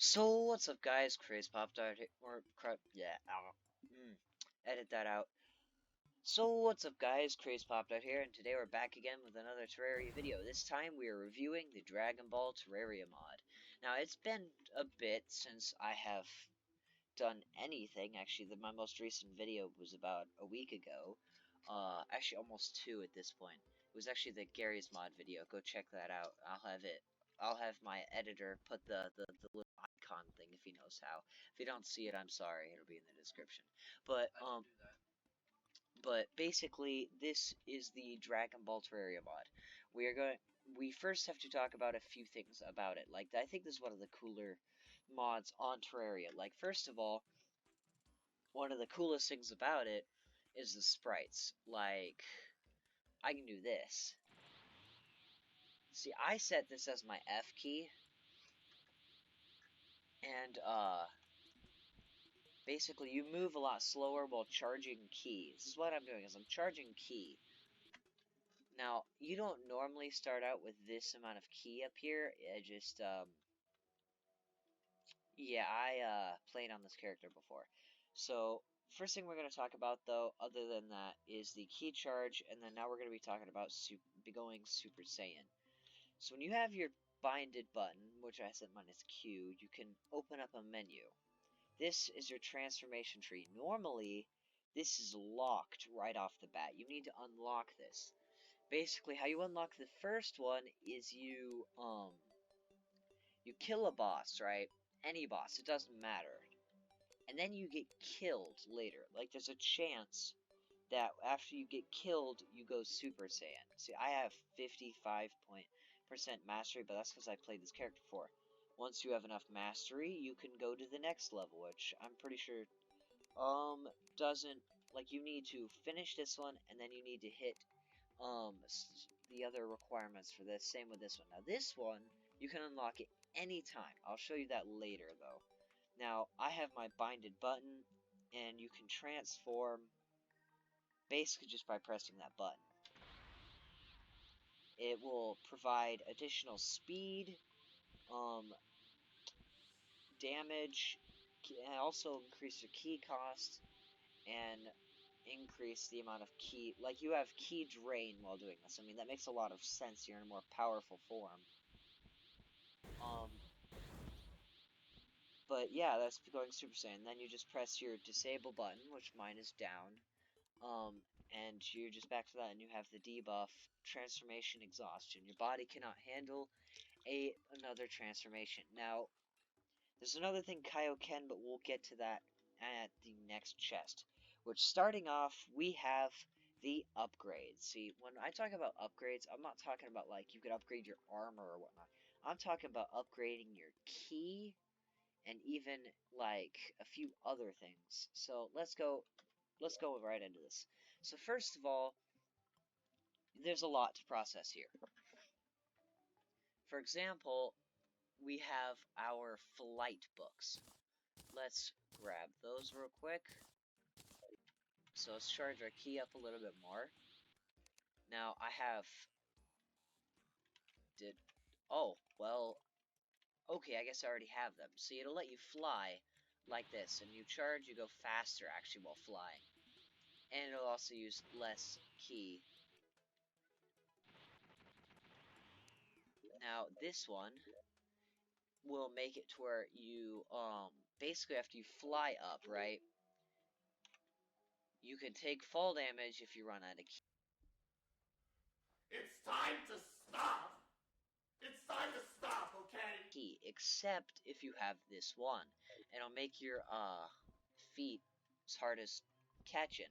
So what's up, guys? Craze popped out here, edit that out. So what's up, guys? Craze popped out here, and today we're back again with another Terraria video. This time we are reviewing the Dragon Ball Terraria mod. Now it's been a bit since I have done anything. Actually, my most recent video was about a week ago. Actually almost 2 at this point. It was actually the Gary's mod video. Go check that out. I'll have my editor put the little icon thing if he knows how. If you don't see it, I'm sorry. It'll be in the description. But basically, this is the Dragon Ball Terraria mod. We first have to talk about a few things about it. Like, I think this is one of the cooler mods on Terraria. Like, first of all, one of the coolest things about it is the sprites. Like, I can do this. See, I set this as my F key, and basically you move a lot slower while charging ki. This is what I'm doing, is I'm charging ki. Now, you don't normally start out with this amount of ki up here. Yeah, I played on this character before. So, first thing we're going to talk about, though, other than that, is the ki charge, and then now we're going to be talking about going Super Saiyan. So when you have your binded button, which I set mine as Q, you can open up a menu. This is your transformation tree. Normally, this is locked right off the bat. You need to unlock this. Basically, how you unlock the first one is you kill a boss, right? Any boss, it doesn't matter. And then you get killed later. Like, there's a chance that after you get killed, you go Super Saiyan. See, I have 55% mastery, but that's because I played this character before. Once you have enough mastery, you can go to the next level, which I'm pretty sure, doesn't, like, you need to finish this one, and then you need to hit, the other requirements for this. Same with this one. Now, this one, you can unlock it anytime. I'll show you that later, though. Now, I have my binded button, and you can transform basically just by pressing that button. It will provide additional speed, damage, and also increase your ki cost, and increase the amount of ki. Like, you have ki drain while doing this. I mean, that makes a lot of sense. You're in a more powerful form. But yeah, that's going Super Saiyan. Then you just press your disable button, which mine is down. And you're just back to that, and you have the debuff, transformation exhaustion. Your body cannot handle another transformation. Now, there's another thing Kaio can, but we'll get to that at the next chest. Which, starting off, we have the upgrades. See, when I talk about upgrades, I'm not talking about, like, you could upgrade your armor or whatnot. I'm talking about upgrading your ki, and even, like, a few other things. So, let's go right into this. So, first of all, there's a lot to process here. For example, we have our flight books. Let's grab those real quick. So let's charge our ki up a little bit more. Now I have oh, well, okay, I guess I already have them. See, it'll let you fly like this, and you charge, you go faster actually while flying. And it'll also use less ki. Now this one will make it to where you basically after you fly up, right? You can take fall damage if you run out of ki. It's time to stop! It's time to stop, okay? Ki, except if you have this one. And it'll make your feet as hard as catching.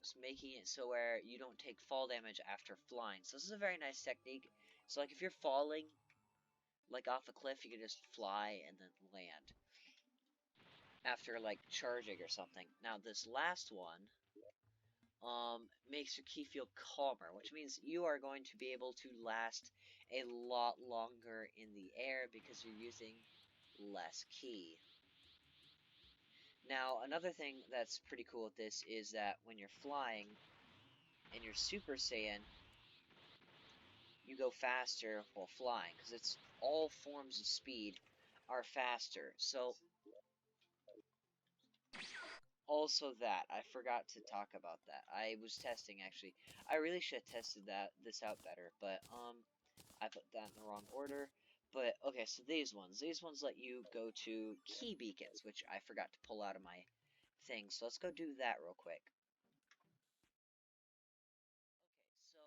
It's making it so where you don't take fall damage after flying. So this is a very nice technique. So like if you're falling like off a cliff, you can just fly and then land after like charging or something. Now this last one makes your ki feel calmer, which means you are going to be able to last a lot longer in the air because you're using less ki. Now, another thing that's pretty cool with this is that when you're flying and you're Super Saiyan, you go faster while flying, because it's all forms of speed are faster. So, also that, I forgot to talk about that. I was testing, actually. I really should have tested this out better, but, I put that in the wrong order. But, okay, so these ones let you go to key beacons, which I forgot to pull out of my thing, so let's go do that real quick. Okay, so,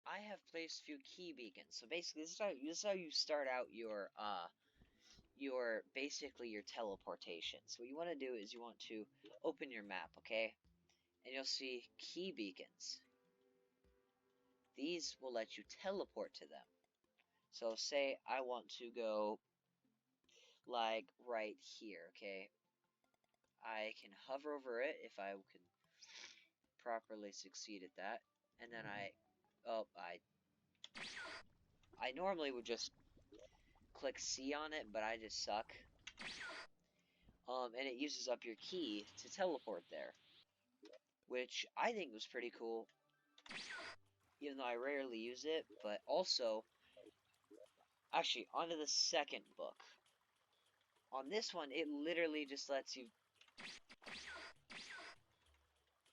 I have placed a few key beacons. So basically, this is how you start out basically your teleportation. So what you want to do is you want to open your map, okay? And you'll see key beacons. These will let you teleport to them. So say I want to go like right here, okay? I can hover over it if I can properly succeed at that. And then I normally would just click C on it, but I just suck. And it uses up your key to teleport there, which I think was pretty cool, even though I rarely use it. But also, actually, onto the second book. On this one, it literally just lets you.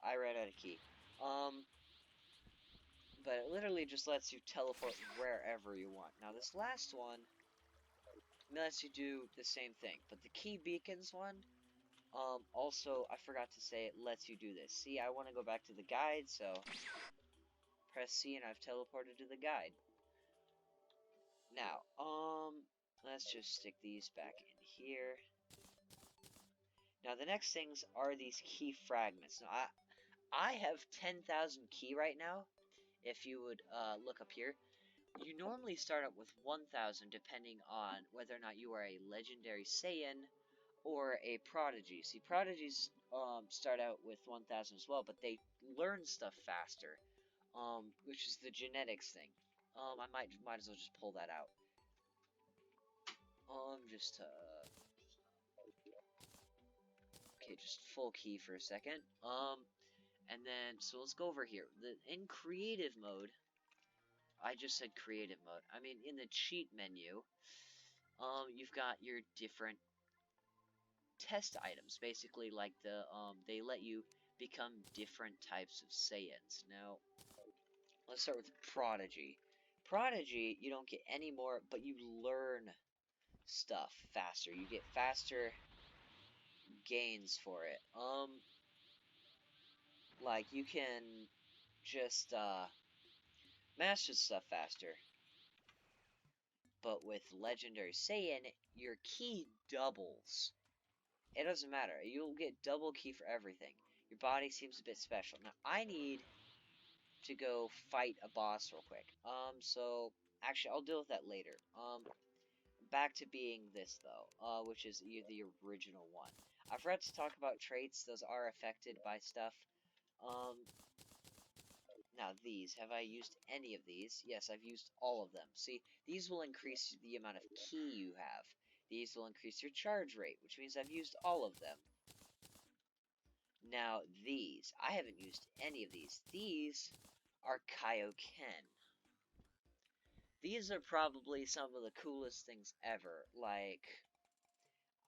I ran out of key. But it literally just lets you teleport wherever you want. Now, this last one lets you do the same thing, but the key beacons one, also, I forgot to say, it lets you do this. See, I want to go back to the guide, so press C and I've teleported to the guide. Now, let's just stick these back in here. Now, the next things are these key fragments. Now, I have 10,000 key right now. If you would look up here, you normally start out with 1,000 depending on whether or not you are a legendary Saiyan or a prodigy. See, prodigies start out with 1,000 as well, but they learn stuff faster, which is the genetics thing. I might as well just pull that out. Just okay, just full key for a second. And then so let's go over here. In creative mode, I just said creative mode. I mean, in the cheat menu, you've got your different test items, basically like they let you become different types of Saiyans. Now, let's start with Prodigy. Prodigy, you don't get any more, but you learn stuff faster. You get faster gains for it. Like you can just master stuff faster. But with Legendary Saiyan, your key doubles. It doesn't matter. You'll get double key for everything. Your body seems a bit special. Now, I need to go fight a boss real quick. So, actually, I'll deal with that later. Back to being this, though, which is the original one. I forgot to talk about traits. Those are affected by stuff. Now these, have I used any of these? Yes, I've used all of them. See, these will increase the amount of key you have. These will increase your charge rate, which means I've used all of them. Now these, I haven't used any of these. These are Kaioken. These are probably some of the coolest things ever. Like,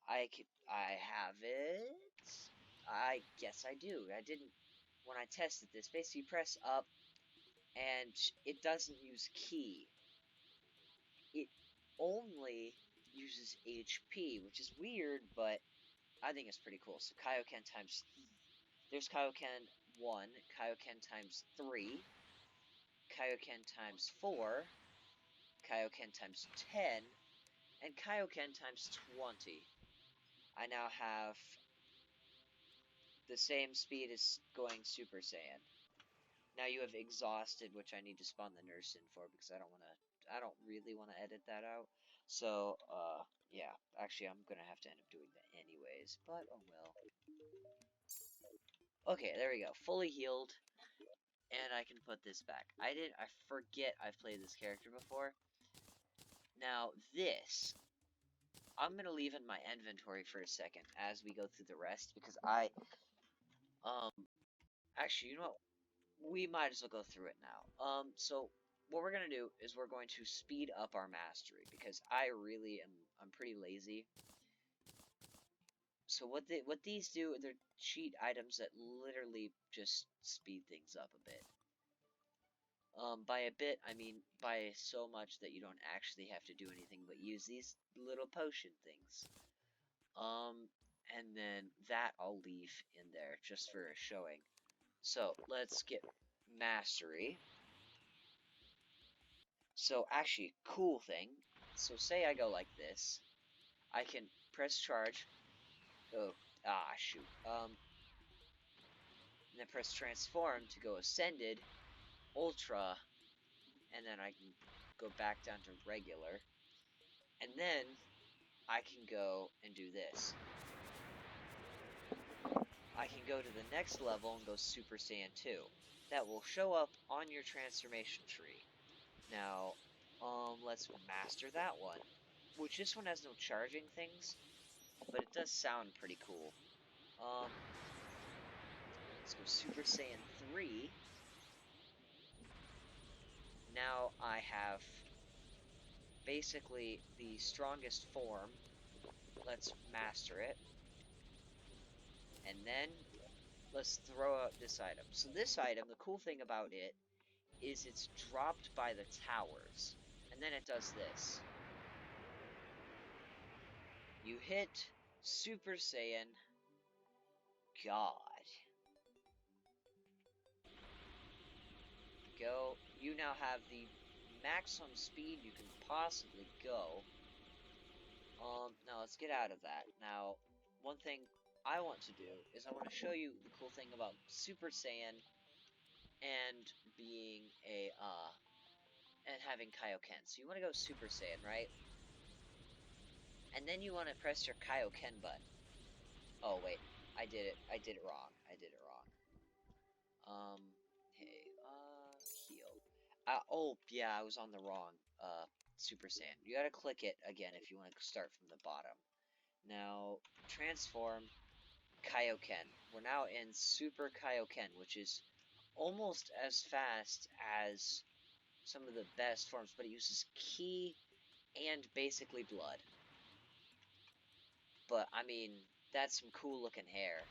I have it. I guess I do. I didn't when I tested this. Basically, press up and it doesn't use ki. It only uses HP, which is weird, but I think it's pretty cool. So Kaioken times... There's Kaioken 1, Kaioken times 3, Kaioken times 4, Kaioken times 10, and Kaioken times 20. I now have the same speed as going Super Saiyan. Now you have exhausted, which I need to spawn the nurse in for because I don't really want to edit that out. So, yeah, actually I'm gonna have to end up doing that anyways, but oh well. Okay, there we go, fully healed, and I can put this back. I forget I've played this character before. Now, this, I'm gonna leave in my inventory for a second as we go through the rest, because actually, you know what? We might as well go through it now. So, what we're gonna do is we're going to speed up our mastery because I'm pretty lazy. So what these do, they're cheat items that literally just speed things up a bit. By a bit, I mean by so much that you don't actually have to do anything but use these little potion things. And then that I'll leave in there just for showing. So let's get mastery. So actually, cool thing. So say I go like this, I can press charge. Oh, shoot. And then press transform to go ascended, ultra, and then I can go back down to regular. And then I can go and do this. I can go to the next level and go Super Saiyan 2. That will show up on your transformation tree. Now, let's master that one. Which this one has no charging things, but it does sound pretty cool. Let's go Super Saiyan 3. Now I have basically the strongest form. Let's master it. And then let's throw out this item. So this item, the cool thing about it is it's dropped by the towers. And then it does this. You hit Super Saiyan God. Go. You now have the maximum speed you can possibly go. Now let's get out of that. Now, one thing I want to do is I want to show you the cool thing about Super Saiyan and being and having Kaioken. So you want to go Super Saiyan, right? And then you want to press your Kaioken button. Oh, wait. I did it wrong. Hey, heal. Oh, yeah, I was on the wrong, Super Saiyan. You gotta click it again if you want to start from the bottom. Now, transform Kaioken. We're now in Super Kaioken, which is almost as fast as some of the best forms, but it uses ki and basically blood. But, I mean, that's some cool looking hair.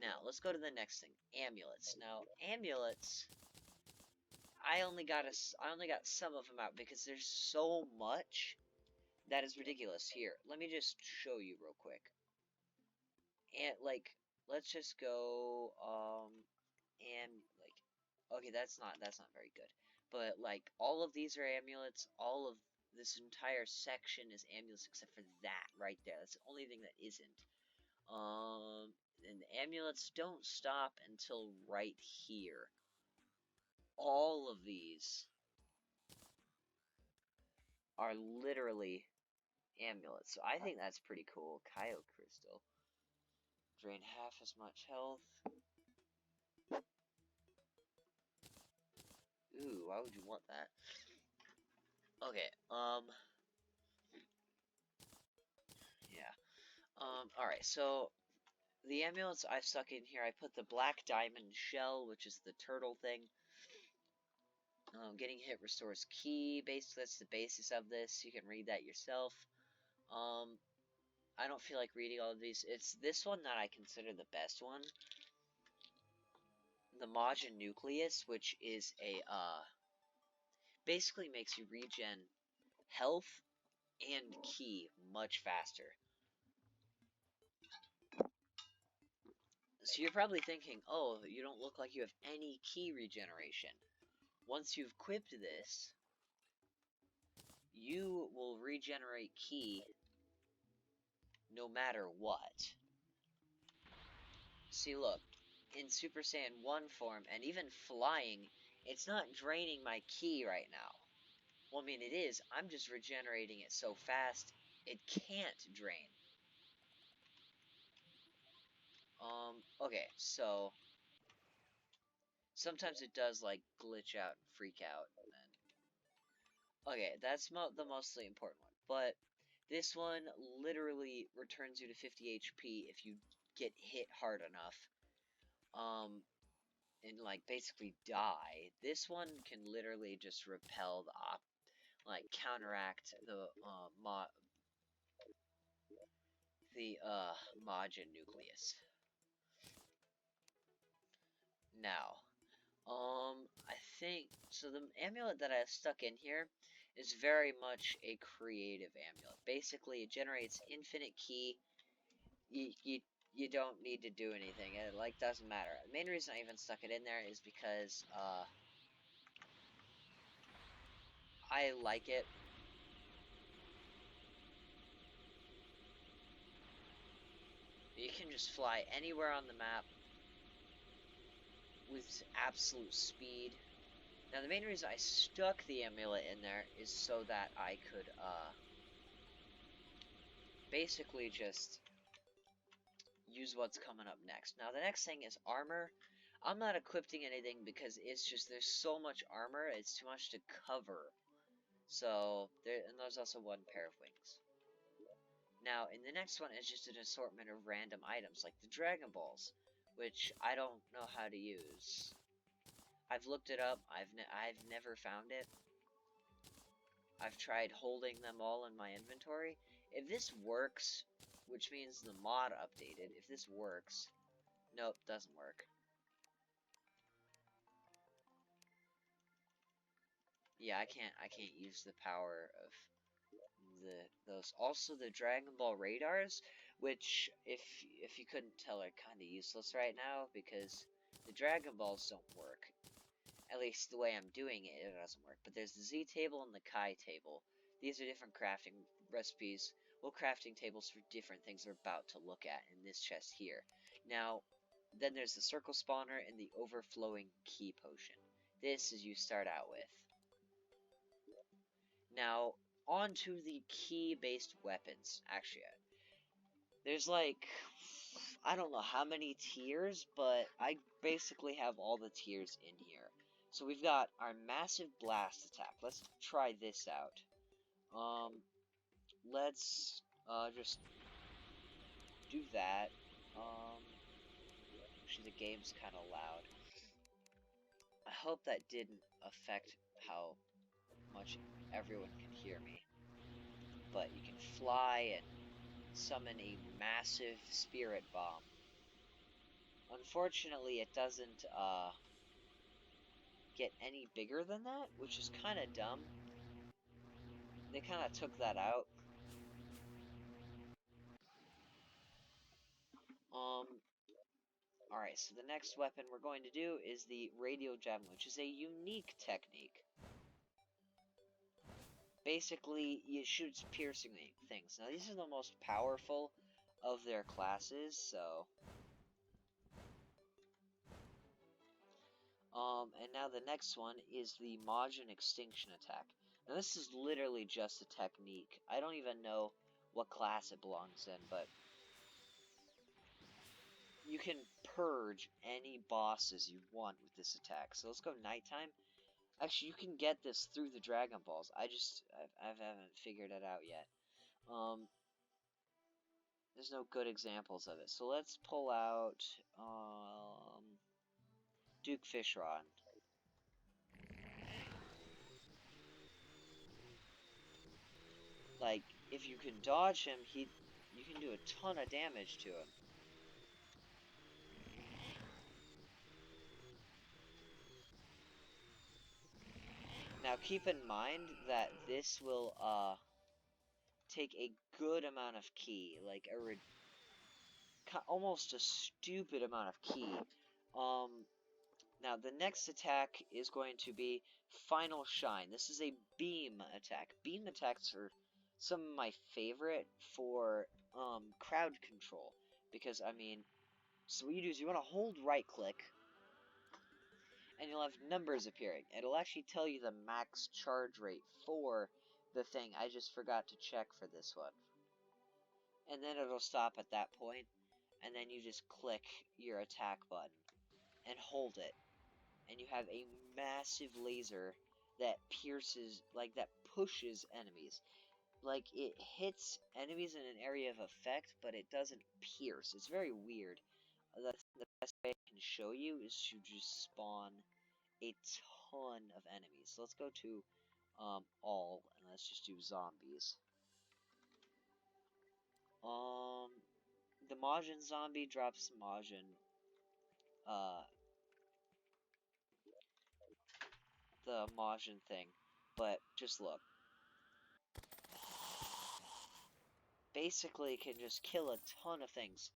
Now, let's go to the next thing. Amulets. Now, amulets, I only got some of them out because there's so much that is ridiculous. Here, let me just show you real quick. And, like, let's just go, and, like, okay, that's not very good. But, like, all of these are amulets, all of this entire section is amulets except for that right there. That's the only thing that isn't. And the amulets don't stop until right here. All of these are literally amulets. So I think that's pretty cool. Kaio Crystal. Drain half as much health. Ooh, why would you want that? Okay, yeah. Alright, so the amulets I stuck in here, I put the black diamond shell, which is the turtle thing. Getting hit restores ki. Basically, that's the basis of this. You can read that yourself. I don't feel like reading all of these. It's this one that I consider the best one. The Majin Nucleus, which is a, basically makes you regen health and ki much faster. So you're probably thinking, oh, you don't look like you have any ki regeneration. Once you've equipped this, you will regenerate ki no matter what. See, look, in Super Saiyan 1 form, and even flying, it's not draining my ki right now. Well, I mean, it is. I'm just regenerating it so fast, it can't drain. Okay, so sometimes it does, like, glitch out and freak out, and then... Okay, that's the mostly important one, but this one literally returns you to 50 HP if you get hit hard enough. and like basically die. This one can literally just repel counteract the Majin nucleus. Now, I think so. The amulet that I have stuck in here is very much a creative amulet. Basically, it generates infinite ki. You don't need to do anything. It like doesn't matter. The main reason I even stuck it in there is because I like it. You can just fly anywhere on the map with absolute speed. Now, the main reason I stuck the amulet in there is so that I could, basically just use what's coming up next. Now, the next thing is armor. I'm not equipping anything because it's just, there's so much armor, it's too much to cover. So, and there's also one pair of wings. Now, in the next one is just an assortment of random items, like the Dragon Balls, which I don't know how to use. I've looked it up, I've never found it. I've tried holding them all in my inventory. If this works, which means the mod updated, if this works, nope, doesn't work. Yeah, I can't use the power of those. Also, the Dragon Ball radars, which if you couldn't tell, are kind of useless right now because the Dragon Balls don't work. At least the way I'm doing it, it doesn't work. But there's the Z table and the Chi table. These are different crafting recipes. Well, crafting tables for different things we're about to look at in this chest here. Now, then there's the circle spawner and the overflowing ki potion. This is you start out with. Now, on to the ki-based weapons. Actually, there's like, I don't know how many tiers, but I basically have all the tiers in here. So we've got our massive blast attack. Let's try this out. Let's just do that. Actually, the game's kind of loud. I hope that didn't affect how much everyone can hear me. But you can fly and summon a massive spirit bomb. Unfortunately, it doesn't get any bigger than that, which is kind of dumb. They kind of took that out. Alright, so the next weapon we're going to do is the radial javelin, which is a unique technique. Basically, it shoots piercing things. Now, these are the most powerful of their classes, so... and now the next one is the Majin Extinction Attack. Now, this is literally just a technique. I don't even know what class it belongs in, but... you can purge any bosses you want with this attack. So let's go nighttime. Actually, you can get this through the Dragon Balls. I haven't figured it out yet. There's no good examples of it. So let's pull out Duke Fishron. Like, if you can dodge him, you can do a ton of damage to him. Now, keep in mind that this will take a good amount of ki, like almost a stupid amount of ki. Now the next attack is going to be Final Shine. This is a beam attack. Beam attacks are some of my favorite for crowd control because I mean, so what you do is you want to hold right click and you'll have numbers appearing. It'll actually tell you the max charge rate for the thing. I just forgot to check for this one. And then it'll stop at that point, and then you just click your attack button and hold it, and you have a massive laser that pierces, like that pushes enemies. Like it hits enemies in an area of effect, but it doesn't pierce. It's very weird. That's the best way I can show you is to just spawn a ton of enemies. So let's go to all, and let's just do zombies. The Majin zombie drops Majin, the Majin thing, but just look. Basically, can just kill a ton of things.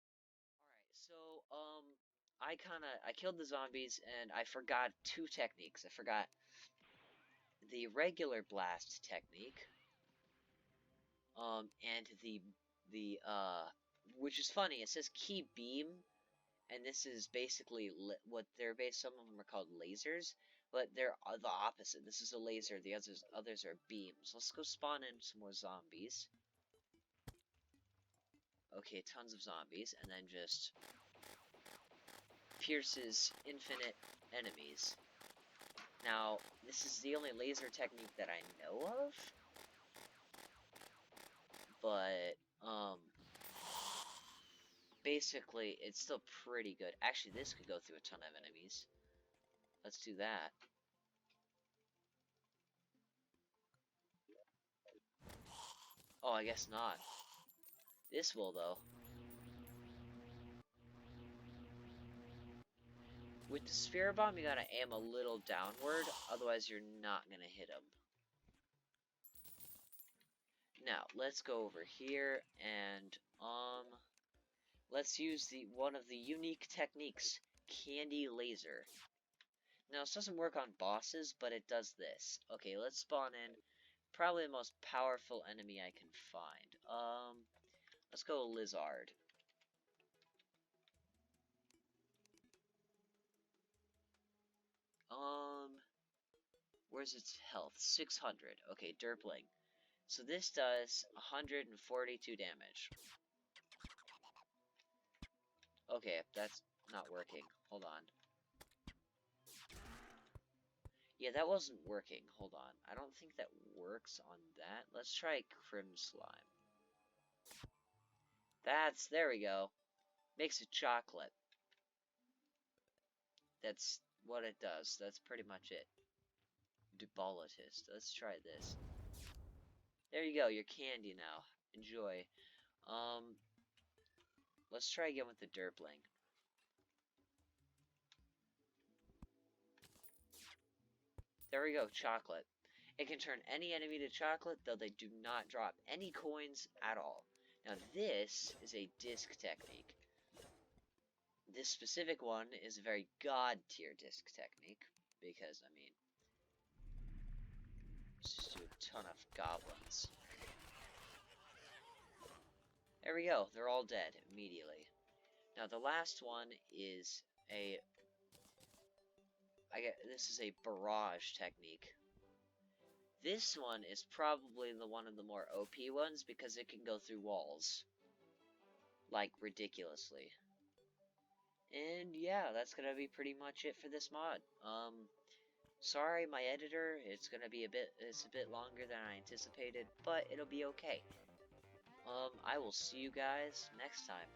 Alright, so, I killed the zombies, and I forgot two techniques. I forgot the regular blast technique, and which is funny, it says key beam, and this is basically what they're based, some of them are called lasers, but they're the opposite. This is a laser, the others are beams. Let's go spawn in some more zombies. Okay, tons of zombies, and then just pierces infinite enemies. Now, this is the only laser technique that I know of, but, basically, it's still pretty good. Actually, this could go through a ton of enemies. Let's do that. Oh, I guess not. This will, though. With the Sphere Bomb, you gotta aim a little downward, otherwise you're not gonna hit him. Now, let's go over here, and, let's use one of the unique techniques, Candy Laser. Now, this doesn't work on bosses, but it does this. Okay, let's spawn in probably the most powerful enemy I can find. Let's go Lizard. Where's its health? 600. Okay, Derpling. So this does 142 damage. Okay, that's not working. Hold on. Yeah, that wasn't working. Hold on. I don't think that works on that. Let's try Crim Slime. There we go. Makes it chocolate. That's what it does. That's pretty much it. Dubolitist. Let's try this. There you go, you're candy now. Enjoy. Let's try again with the Derpling. There we go, chocolate. It can turn any enemy to chocolate, though they do not drop any coins at all. Now this is a disc technique. This specific one is a very god tier disc technique, because, I mean, let's just do a ton of goblins. There we go, they're all dead immediately. Now the last one is this is a barrage technique. This one is probably one of the more OP ones because it can go through walls. Like, ridiculously. And yeah, that's gonna be pretty much it for this mod. Sorry, my editor, it's a bit longer than I anticipated, but it'll be okay. I will see you guys next time.